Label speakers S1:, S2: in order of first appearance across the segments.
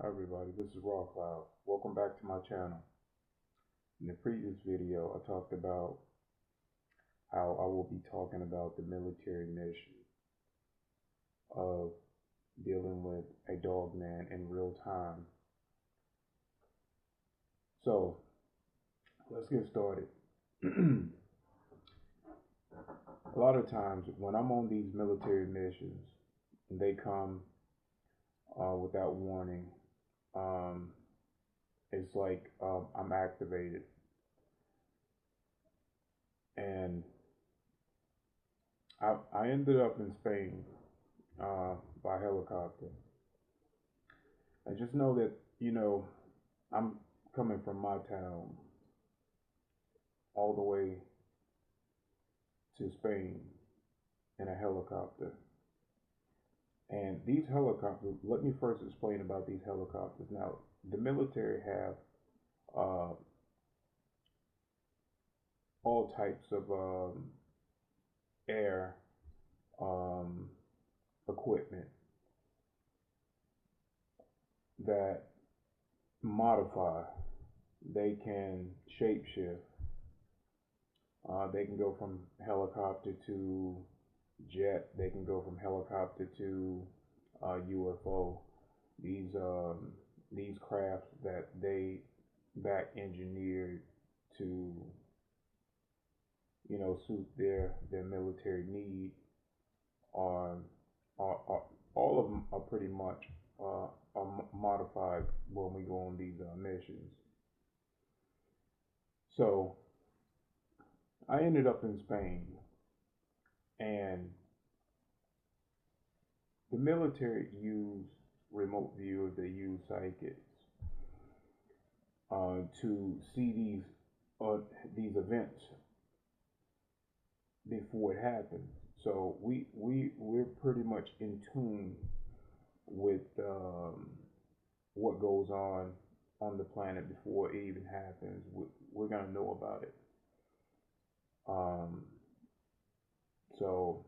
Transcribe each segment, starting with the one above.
S1: Hi everybody, this is Raw Cloud. Welcome back to my channel. In the previous video, I talked about how I will be talking about the military mission of dealing with a dog man in real time. So, let's get started. A lot of times when I'm on these military missions, they come without warning. Um, it's like I'm activated, and I ended up in Spain by helicopter. I just know that, I'm coming from my town all the way to Spain in a helicopter. And these helicopters, let me first explain about these helicopters. Now, the military have uh, all types of air um, equipment that modify. They can shapeshift. They can go from helicopter to jet. They can go from helicopter to UFO. These crafts that they back engineered to suit their military need are, are all of them are pretty much modified when we go on these missions. So I ended up in Spain, and the military use remote viewers. They use psychics to see these events before it happens. So we're pretty much in tune with what goes on the planet before it even happens. We're gonna know about it. Um, so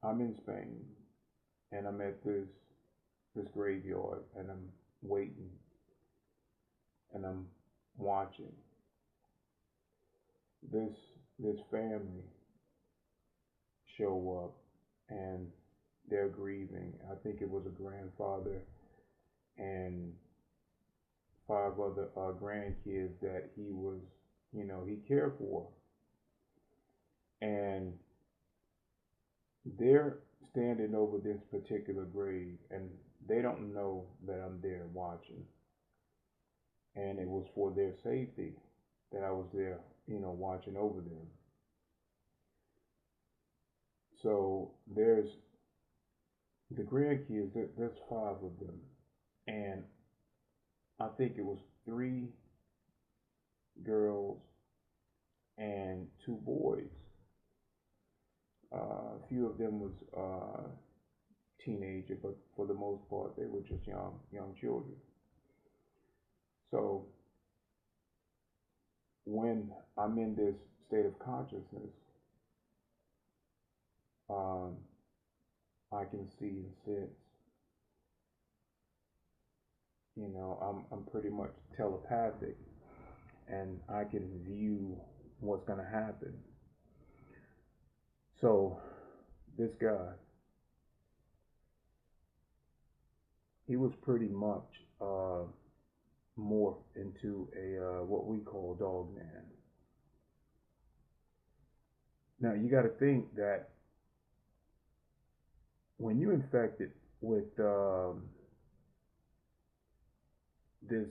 S1: I'm in Spain, and I'm at this graveyard, and I'm waiting, and I'm watching this this family show up, and they're grieving. I think it was a grandfather and five other grandkids that he was, he cared for, and they're standing over this particular grave, and they don't know that I'm there watching, and it was for their safety that I was there, watching over them. So there's the grandkids. There's five of them, and I think it was three girls and two boys. A few of them was teenager, but for the most part, they were just young children. So when I'm in this state of consciousness, um, I can see and sense. I'm pretty much telepathic, and I can view what's gonna happen. So this guy, he was pretty much morphed into a what we call dog man. Now you got to think that when you're infected with this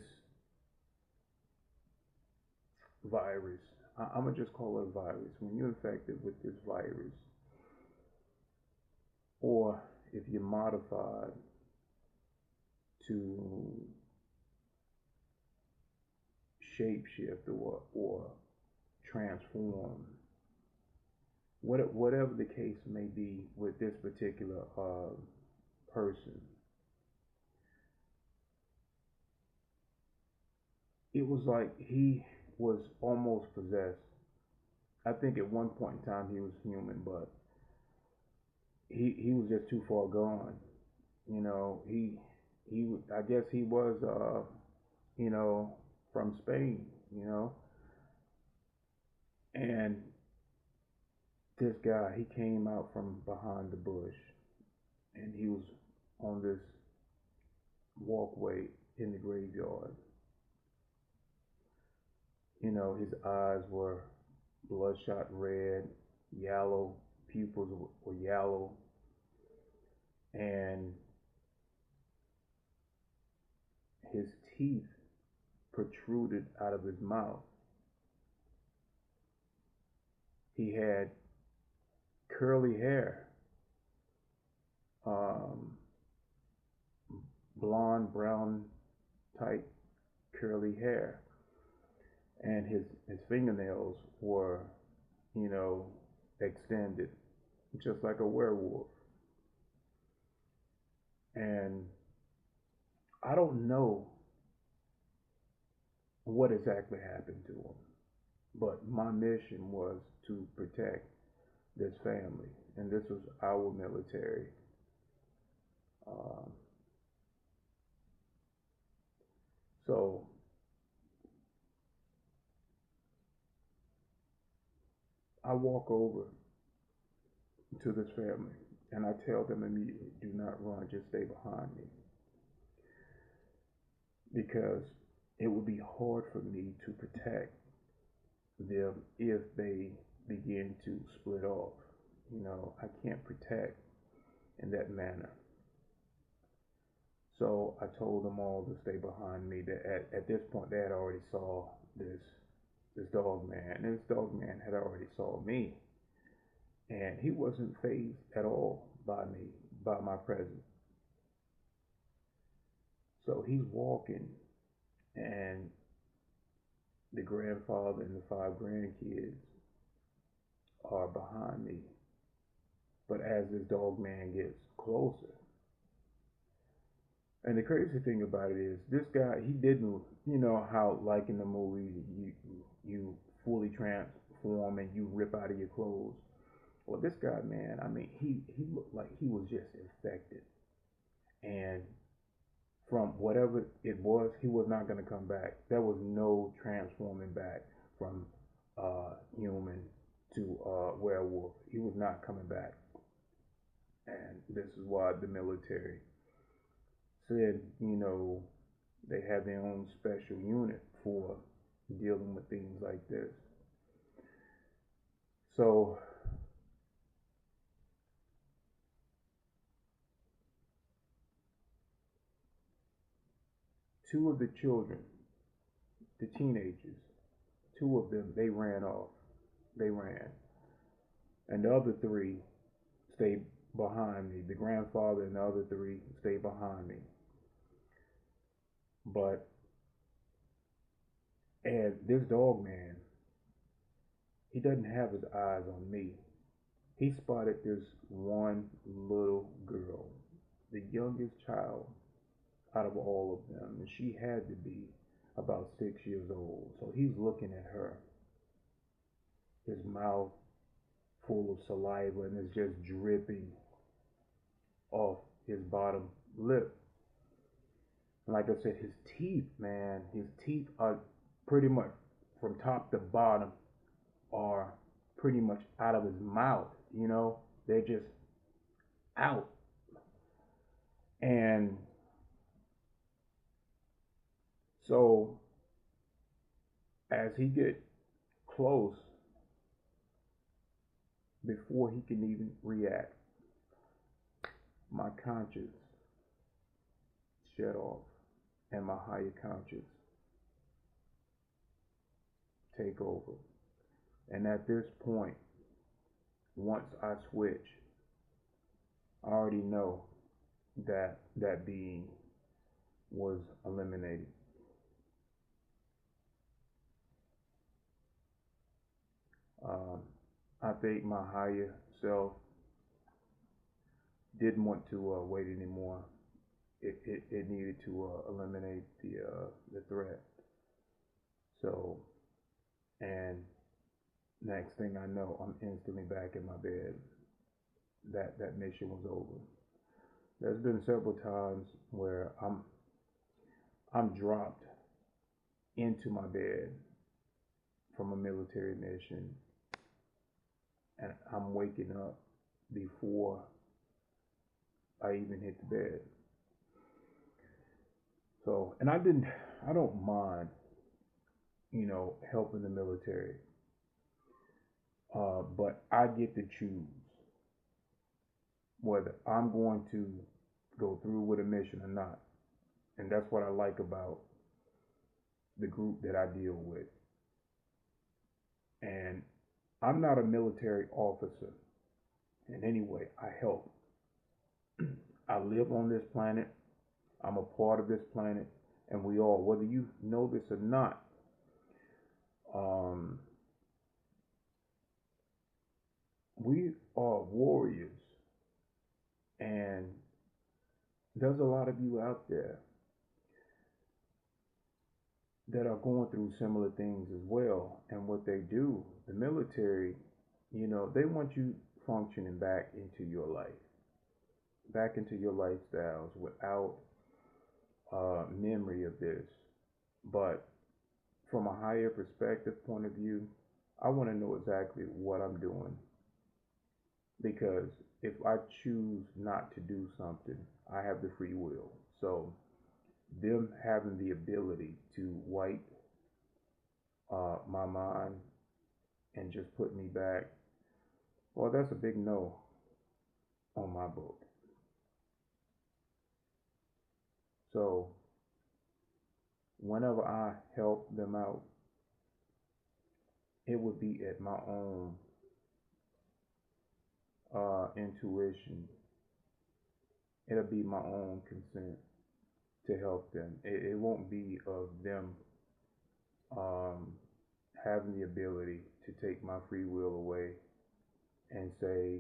S1: virus, I'm gonna just call it a virus. When you're infected with this virus, or if you're modified to shapeshift or transform, whatever the case may be with this particular person, it was like he was almost possessed. I think at one point in time he was human, but he was just too far gone. You know, I guess he was, you know, from Spain. You know, and this guy, he came out from behind the bush, and he was on this walkway in the graveyard. You know, his eyes were bloodshot red, yellow, pupils were yellow, and his teeth protruded out of his mouth. He had curly hair, um, blonde, brown type curly hair, and his fingernails were, you know, extended, just like a werewolf. And I don't know what exactly happened to him, but my mission was to protect this family, and this was our military. Um, so I walk over to this family and I tell them immediately, do not run, just stay behind me. Because it would be hard for me to protect them if they begin to split off. You know, I can't protect in that manner. So I told them all to stay behind me. That at this point they had already saw this dog man. And this dog man had already saw me. And he wasn't fazed at all by me, by my presence. So he's walking, and the grandfather and the five grandkids are behind me. But as this dog man gets closer, and the crazy thing about it is, this guy, he didn't, you know how like in the movie you fully transform and you rip out of your clothes. Well, this guy, man, I mean, he looked like he was just infected, and from whatever it was, he was not going to come back. There was no transforming back from human to werewolf. He was not coming back, and this is why the military said, you know, they have their own special unit for dealing with things like this. So two of the children, the teenagers, two of them, they ran off. They ran. And the other three stayed behind me. The grandfather and the other three stayed behind me. But, and this dog man, he doesn't have his eyes on me. He spotted this one little girl, the youngest child out of all of them, and she had to be about 6 years old. So he's looking at her, his mouth full of saliva, and it's just dripping off his bottom lip. And like I said, his teeth, man, his teeth are pretty much from top to bottom are pretty much out of his mouth. You know, they're just out. And so as he get close, before he can even react, my conscience shut off and my higher conscience take over. And at this point, once I switch, I already know that that being was eliminated. Um, I think my higher self didn't want to wait anymore. It needed to eliminate the threat. So, and next thing I know, I'm instantly back in my bed. That mission was over. There's been several times where I'm dropped into my bed from a military mission, and I'm waking up before I even hit the bed. So, and I don't mind, helping the military, but I get to choose whether I'm going to go through with a mission or not. And that's what I like about the group that I deal with. And I'm not a military officer in any way. I help. I live on this planet. I'm a part of this planet. And we all, whether you know this or not, um, we are warriors. And there's a lot of you out there that are going through similar things as well. And what they do, the military, they want you functioning back into your life, back into your lifestyles without memory of this. But from a higher perspective point of view, I want to know exactly what I'm doing. Because if I choose not to do something, I have the free will. So them having the ability to wipe my mind and just put me back, well, that's a big no on my book. So whenever I help them out, it would be at my own intuition. It'll be my own consent to help them. It won't be of them um, having the ability to take my free will away and say,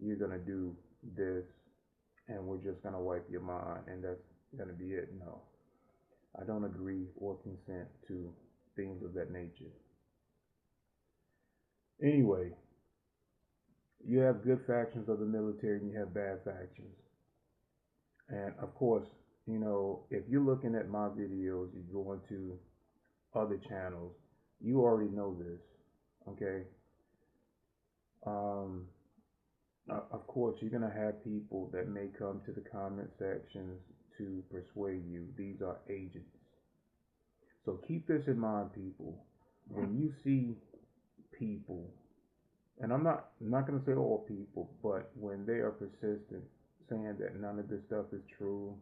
S1: you're going to do this and we're just going to wipe your mind and that's going to be it. No, I don't agree or consent to things of that nature. Anyway, you have good factions of the military and you have bad factions. And of course, if you're looking at my videos, you go into other channels, you already know this, okay? Um, of course, you're going to have people that may come to the comment sections to persuade you. These are agents. So keep this in mind, people. When you see people, and I'm not going to say all people, but when they are persistent, saying that none of this stuff is true,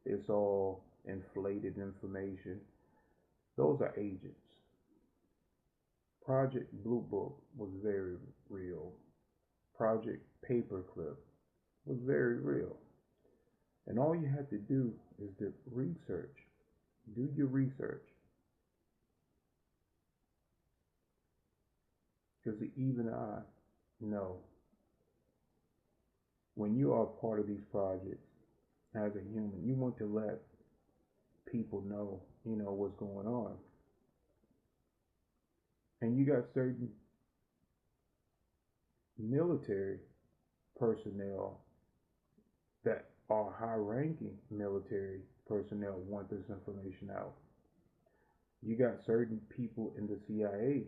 S1: it's all inflated information, those are agents. Project Blue Book was very real. Project Paperclip was very real. And all you have to do is to research. Do your research. Because even I know when you are part of these projects as a human, you want to let people know, what's going on. And you got certain military personnel that are high ranking military personnel want this information out. You got certain people in the CIA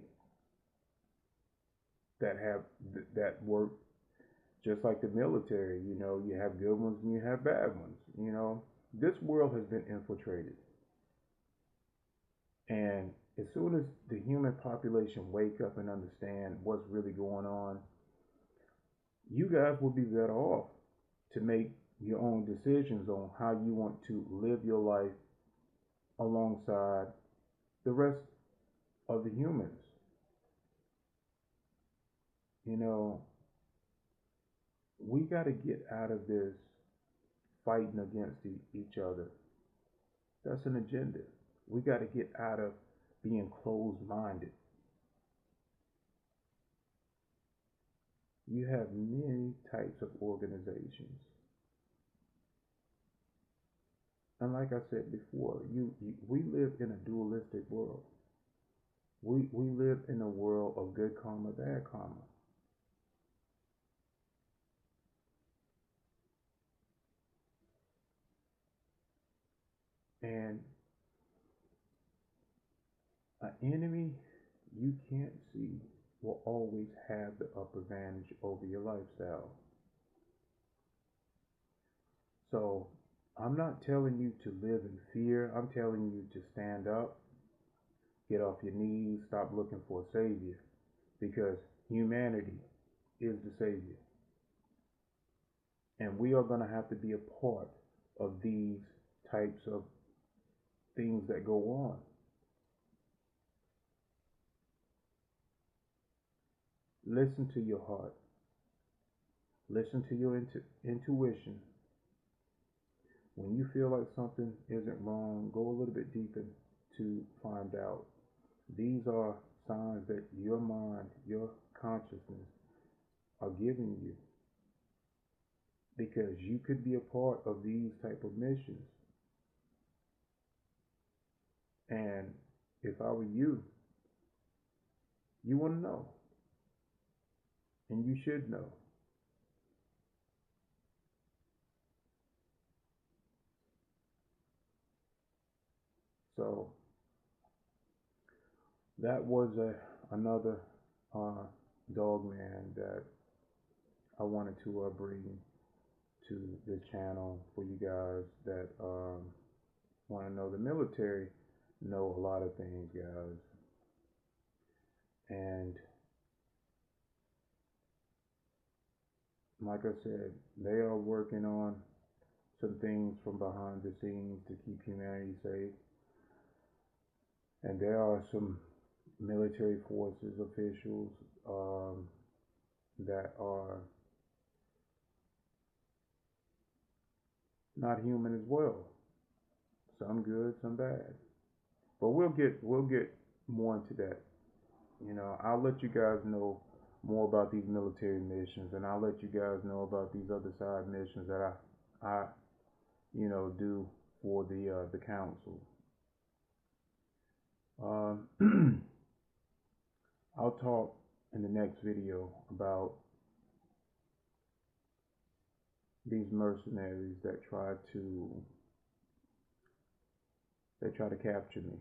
S1: that work just like the military. You have good ones and you have bad ones. This world has been infiltrated. And as soon as the human population wake up and understand what's really going on, you guys will be better off to make your own decisions on how you want to live your life alongside the rest of the humans. We got to get out of this fighting against each other. That's an agenda. We got to get out of being closed-minded. You have many types of organizations. And like I said before, we live in a dualistic world. We live in a world of good karma, bad karma. And an enemy you can't see will always have the upper advantage over your lifestyle. So I'm not telling you to live in fear. I'm telling you to stand up, get off your knees, stop looking for a savior, because humanity is the savior. And we are going to have to be a part of these types of things that go on. Listen to your heart. Listen to your intuition. When you feel like something isn't wrong, go a little bit deeper to find out. These are signs that your mind, your consciousness are giving you, because you could be a part of these type of missions. And if I were you want to know, and you should know. So that was another uh, dog man that I wanted to bring to this channel for you guys that want to know. The military know a lot of things, guys, and like I said, they are working on some things from behind the scenes to keep humanity safe. And there are some military forces officials that are not human as well. Some good, some bad. But we'll get more into that. I'll let you guys know more about these military missions, and I'll let you guys know about these other side missions that I do for the council. I'll talk in the next video about these mercenaries that try to capture me.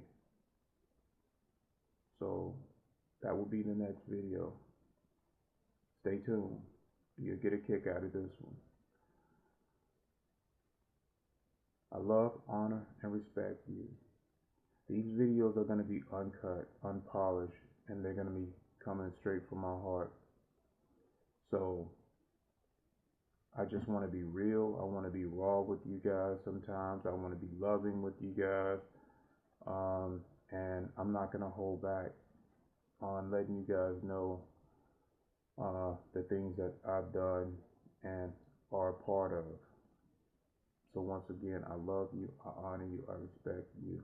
S1: So that will be the next video. Stay tuned. You'll get a kick out of this one. I love, honor, and respect you. These videos are going to be uncut, unpolished, and they're going to be coming straight from my heart. So I just want to be real. I want to be raw with you guys sometimes. I want to be loving with you guys. And I'm not going to hold back on letting you guys know the things that I've done and are a part of. So once again, I love you, I honor you, I respect you.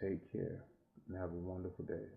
S1: Take care and have a wonderful day.